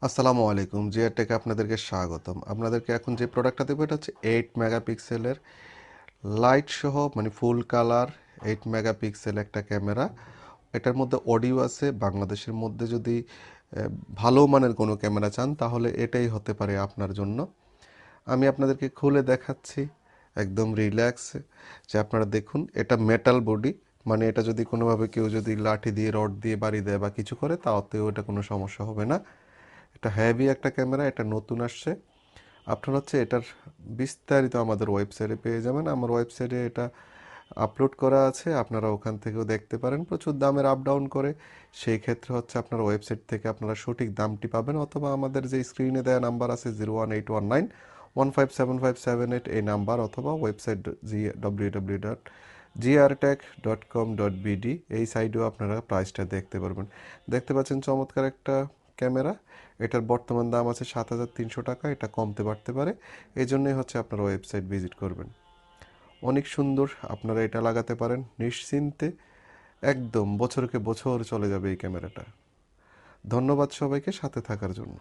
আসসালামু আলাইকুম, জিআর টেকে আপনাদেরকে স্বাগতম। আপনাদেরকে এখন যে প্রোডাক্টটা দেবো এটা হচ্ছে 8 মেগাপিক্সেলের লাইট সহ, মানে ফুল কালার 8 মেগাপিক্সেল একটা ক্যামেরা। এটার মধ্যে অডিও আছে। বাংলাদেশের মধ্যে যদি ভালো মানের কোনো ক্যামেরা চান তাহলে এটাই হতে পারে আপনার জন্য। আমি আপনাদেরকে খুলে দেখাচ্ছি একদম রিল্যাক্স, যে আপনারা দেখুন এটা মেটাল বডি, মানে এটা যদি কোনোভাবে কেউ যদি লাঠি দিয়ে রড দিয়ে বাড়ি দেয় বা কিছু করে তাতেও এটা কোনো সমস্যা হবে না। এটা হেভি একটা ক্যামেরা, এটা নতুন আসছে। আপনার হচ্ছে এটার বিস্তারিত আমাদের ওয়েবসাইটে পেয়ে যাবেন। আমার ওয়েবসাইটে এটা আপলোড করা আছে, আপনারা ওখান থেকেও দেখতে পারেন। প্রচুর দামের আপ ডাউন করে, সেই ক্ষেত্রে হচ্ছে আপনার ওয়েবসাইট থেকে আপনারা সঠিক দামটি পাবেন, অথবা আমাদের যে স্ক্রিনে দেওয়া নাম্বার আছে 01819 157757 এই নাম্বার, অথবা ওয়েবসাইট www.grtech.com.bd এই সাইডেও আপনারা প্রাইসটা দেখতে পারবেন। দেখতে পাচ্ছেন চমৎকার একটা ক্যামেরা। এটার বর্তমান দাম আছে 7,300 টাকা, এটা কমতে বাড়তে পারে। এই জন্যই হচ্ছে আপনার ওয়েবসাইট ভিজিট করবেন। অনেক সুন্দর, আপনারা এটা লাগাতে পারেন নিশ্চিন্তে, একদম বছরকে বছর চলে যাবে এই ক্যামেরাটা। ধন্যবাদ সবাইকে সাথে থাকার জন্য।